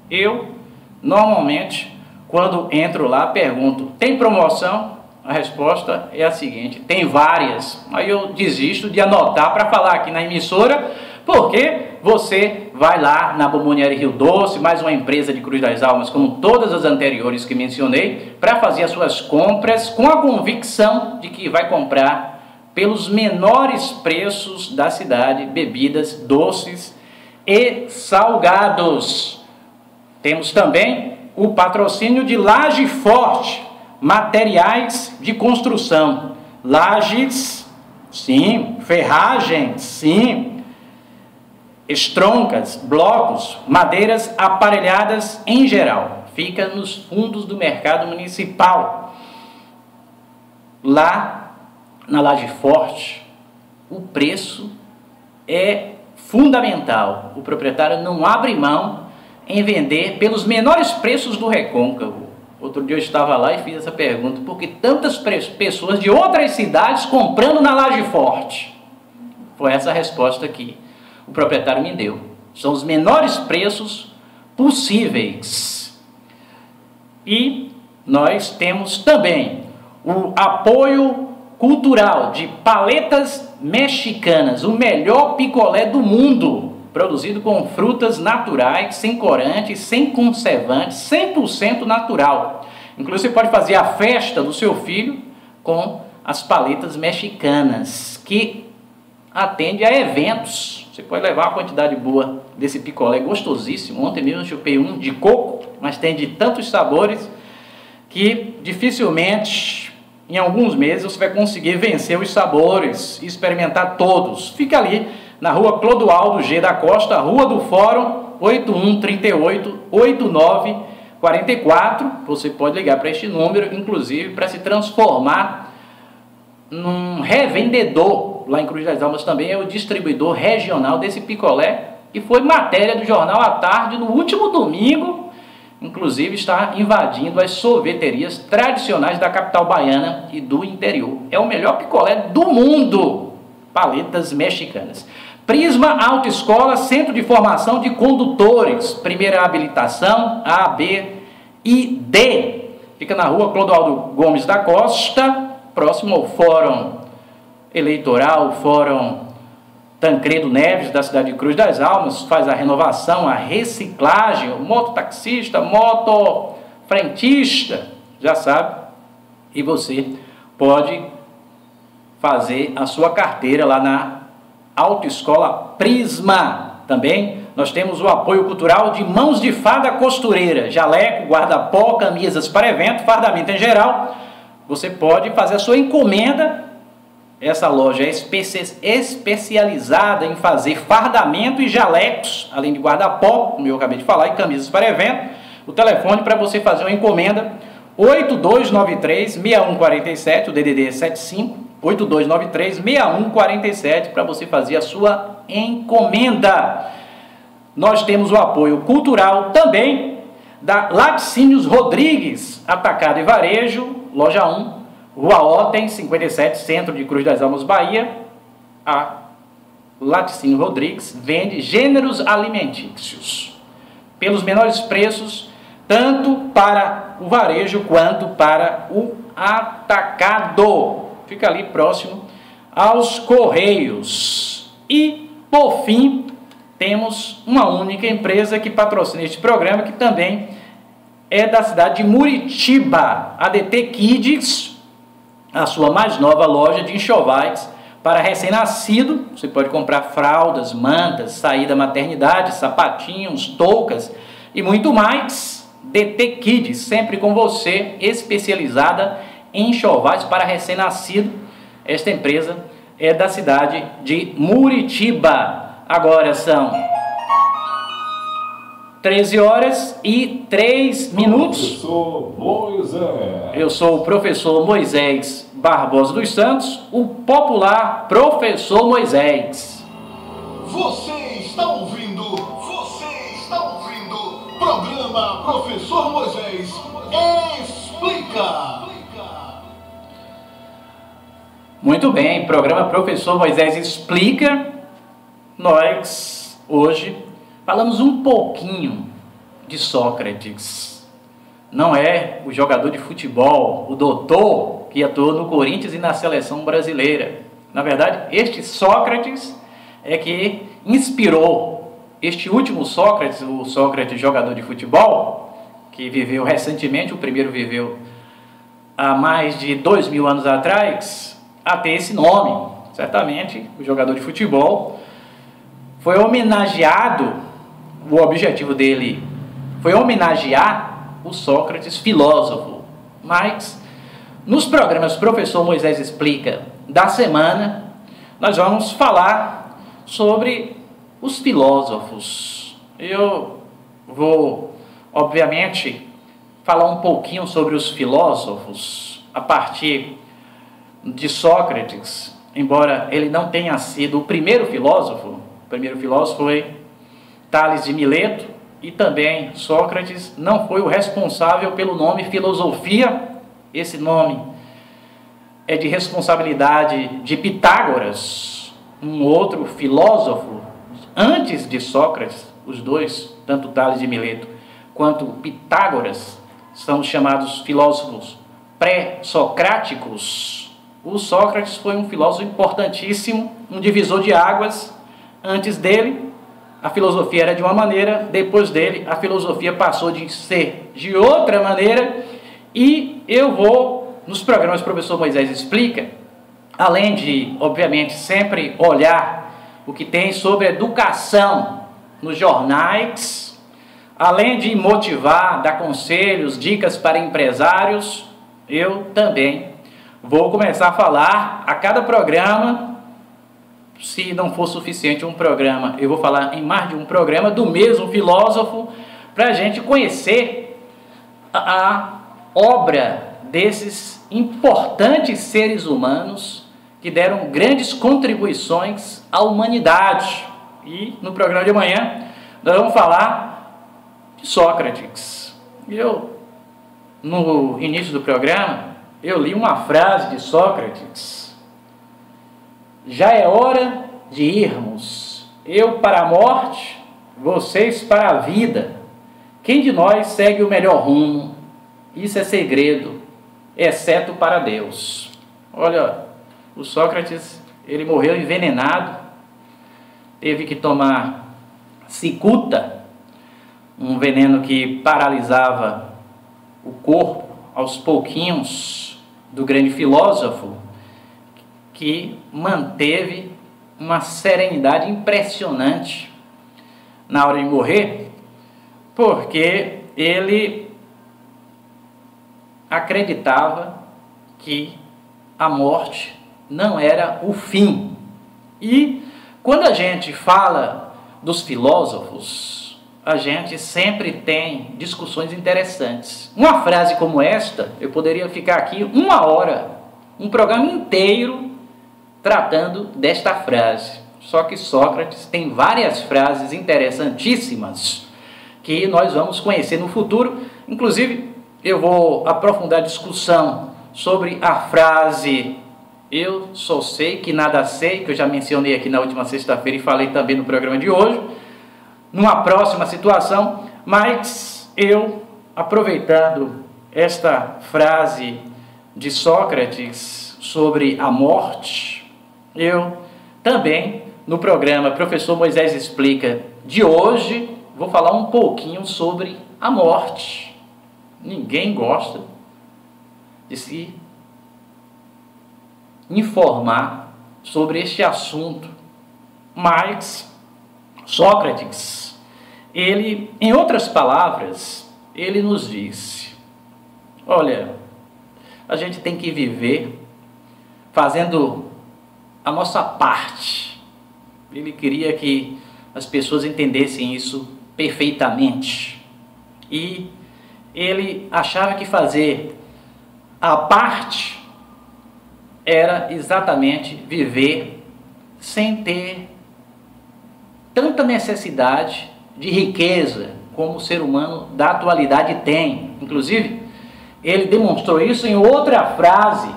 S1: Eu, normalmente, quando entro lá, pergunto, tem promoção? A resposta é a seguinte, tem várias. Aí eu desisto de anotar para falar aqui na emissora, porque você vai lá na Bomboniere Rio Doce, mais uma empresa de Cruz das Almas, como todas as anteriores que mencionei, para fazer as suas compras com a convicção de que vai comprar pelos menores preços da cidade, bebidas, doces e salgados. Temos também o patrocínio de Laje Forte, materiais de construção. Lajes, sim. Ferragens, sim. Estroncas, blocos, madeiras aparelhadas em geral. Fica nos fundos do mercado municipal. Lá na Laje Forte, o preço é fundamental. O proprietário não abre mão em vender pelos menores preços do recôncavo. Outro dia eu estava lá e fiz essa pergunta, por que tantas pessoas de outras cidades comprando na Laje Forte? Foi essa a resposta que o proprietário me deu. São os menores preços possíveis. E nós temos também o apoio cultural de Paletas Mexicanas, o melhor picolé do mundo, produzido com frutas naturais, sem corantes, sem conservantes, 100% natural. Inclusive você pode fazer a festa do seu filho com as paletas mexicanas, que atende a eventos. Você pode levar uma quantidade boa desse picolé gostosíssimo. Ontem mesmo eu chupei um de coco, mas tem de tantos sabores que dificilmente em alguns meses você vai conseguir vencer os sabores e experimentar todos. Fica ali na rua Clodoaldo G da Costa, Rua do Fórum, 8138-8944. Você pode ligar para este número, inclusive para se transformar num revendedor. Lá em Cruz das Almas também é o distribuidor regional desse picolé, e foi matéria do Jornal à Tarde no último domingo. Inclusive está invadindo as sorveterias tradicionais da capital baiana e do interior. É o melhor picolé do mundo. paletas mexicanas. Prisma Autoescola, Centro de Formação de Condutores, primeira habilitação A, B e D. Fica na rua Clodoaldo Gomes da Costa, próximo ao Fórum Eleitoral, Fórum Tancredo Neves, da cidade de Cruz das Almas. Faz a renovação, a reciclagem, o mototaxista, motofrentista, já sabe. E você pode fazer a sua carteira lá na Autoescola Prisma. Também nós temos o apoio cultural de Mãos de Fada Costureira, jaleco, guarda-pó, camisas para evento, fardamento em geral. Você pode fazer a sua encomenda. Essa loja é especializada em fazer fardamento e jalecos, além de guarda-pó, como eu acabei de falar, e camisas para evento. O telefone para você fazer uma encomenda, 8293-6147, o DDD é 75, 8293-6147, para você fazer a sua encomenda. Nós temos o apoio cultural também da Laticínios Rodrigues, Atacado e Varejo, loja 1, Rua Otem, 57, Centro de Cruz das Almas, Bahia. A Laticínios Rodrigues vende gêneros alimentícios pelos menores preços, tanto para o varejo quanto para o atacado. Fica ali próximo aos Correios. E, por fim, temos uma única empresa que patrocina este programa, que também é da cidade de Muritiba, a DT Kids, a sua mais nova loja de enxovais para recém-nascido. Você pode comprar fraldas, mantas, sair da maternidade, sapatinhos, toucas e muito mais. DT Kids, sempre com você, especializada em enxovais para recém-nascido. Esta empresa é da cidade de Muritiba. Agora são 13 horas e 3 minutos.
S3: Professor Moisés.
S1: Eu sou o professor Moisés Barbosa dos Santos, o popular professor Moisés.
S2: Você está ouvindo, programa Professor Moisés Explica.
S1: Muito bem, programa Professor Moisés Explica. Nós, hoje, falamos um pouquinho de Sócrates. Não é o jogador de futebol, o doutor que atuou no Corinthians e na seleção brasileira. Na verdade, este Sócrates é que inspirou este último Sócrates, o Sócrates jogador de futebol, que viveu recentemente, o primeiro viveu há mais de 2000 anos atrás, a ter esse nome. Certamente, o jogador de futebol foi homenageado, o objetivo dele foi homenagear o Sócrates filósofo. Mas, nos programas Professor Moisés Explica da semana, nós vamos falar sobre os filósofos. Eu vou, obviamente, falar um pouquinho sobre os filósofos a partir de Sócrates, embora ele não tenha sido o primeiro filósofo. O primeiro filósofo foi Tales de Mileto, e também Sócrates não foi o responsável pelo nome filosofia. Esse nome é de responsabilidade de Pitágoras, um outro filósofo antes de Sócrates. Os dois, tanto Tales de Mileto quanto Pitágoras, são chamados filósofos pré-socráticos. O Sócrates foi um filósofo importantíssimo, um divisor de águas. Antes dele, a filosofia era de uma maneira, depois dele, a filosofia passou de ser de outra maneira. E eu vou, nos programas Professor Moisés Explica, além de, obviamente, sempre olhar o que tem sobre educação nos jornais, além de motivar, dar conselhos, dicas para empresários, eu também vou começar a falar a cada programa. Se não for suficiente um programa, eu vou falar em mais de um programa do mesmo filósofo, para a gente conhecer a obra desses importantes seres humanos que deram grandes contribuições à humanidade. E no programa de amanhã nós vamos falar de Sócrates. No início do programa, eu li uma frase de Sócrates já é hora de irmos. Eu para a morte, vocês para a vida. Quem de nós segue o melhor rumo? Isso é segredo, exceto para Deus. Olha, o Sócrates, ele morreu envenenado, teve que tomar cicuta, um veneno que paralisava o corpo aos pouquinhos, do grande filósofo, que manteve uma serenidade impressionante na hora de morrer, porque ele acreditava que a morte não era o fim. E quando a gente fala dos filósofos, a gente sempre tem discussões interessantes. Uma frase como esta, eu poderia ficar aqui 1 hora, um programa inteiro tratando desta frase. Só que Sócrates tem várias frases interessantíssimas que nós vamos conhecer no futuro. Inclusive, eu vou aprofundar a discussão sobre a frase "eu só sei que nada sei", que eu já mencionei aqui na última sexta-feira e falei também no programa de hoje, numa próxima situação. Mas eu, aproveitando esta frase de Sócrates sobre a morte, eu também, no programa Professor Moisés Explica de hoje, vou falar um pouquinho sobre a morte. Ninguém gosta de se informar sobre este assunto, mas Sócrates, ele, em outras palavras, ele nos disse: olha, a gente tem que viver fazendo a nossa parte. Ele queria que as pessoas entendessem isso perfeitamente. E ele achava que fazer a parte era exatamente viver sem ter tanta necessidade de riqueza como o ser humano da atualidade tem. Inclusive, ele demonstrou isso em outra frase,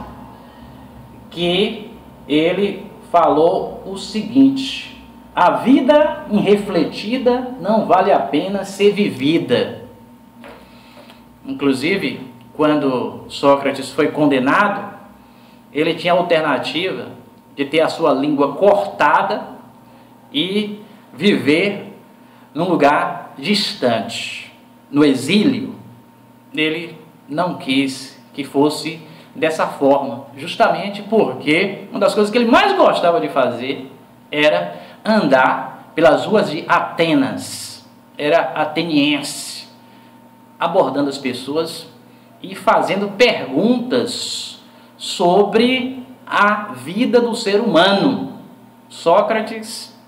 S1: que ele falou o seguinte: a vida irrefletida não vale a pena ser vivida. Inclusive, quando Sócrates foi condenado, ele tinha a alternativa de ter a sua língua cortada e viver num lugar distante, no exílio. Ele não quis que fosse dessa forma, justamente porque uma das coisas que ele mais gostava de fazer era andar pelas ruas de Atenas. Era ateniense, abordando as pessoas e fazendo perguntas sobre a vida do ser humano. Sócrates,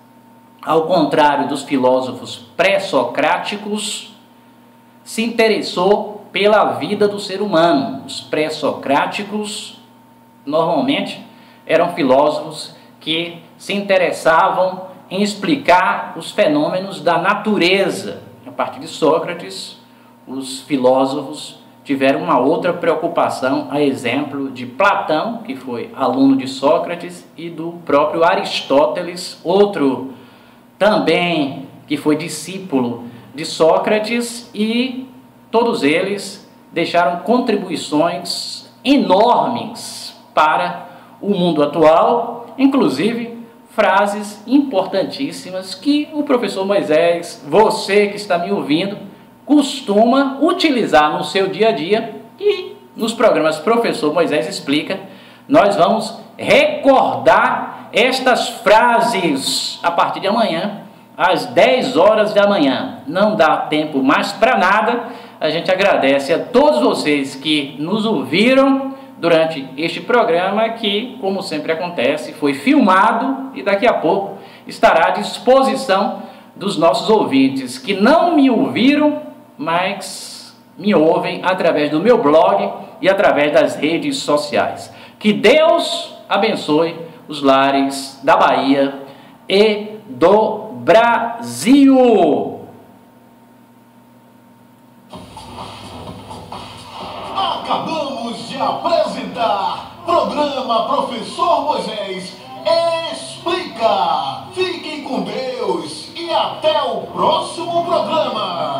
S1: ao contrário dos filósofos pré-socráticos, se interessou pela vida do ser humano. Os pré-socráticos normalmente eram filósofos que se interessavam em explicar os fenômenos da natureza. A partir de Sócrates, os filósofos tiveram uma outra preocupação, a exemplo de Platão, que foi aluno de Sócrates, e do próprio Aristóteles, outro também que foi discípulo de Sócrates, e todos eles deixaram contribuições enormes para o mundo atual, inclusive frases importantíssimas que o professor Moisés, você que está me ouvindo, costuma utilizar no seu dia a dia. E nos programas Professor Moisés Explica, nós vamos recordar estas frases a partir de amanhã, às 10 horas da manhã. Não dá tempo mais para nada. A gente agradece a todos vocês que nos ouviram durante este programa, que, como sempre acontece, foi filmado e daqui a pouco estará à disposição dos nossos ouvintes que não me ouviram, mas me ouvem através do meu blog e através das redes sociais. Que Deus abençoe os lares da Bahia e do Brasil.
S2: Acabamos de apresentar programa Professor Moisés até o próximo programa.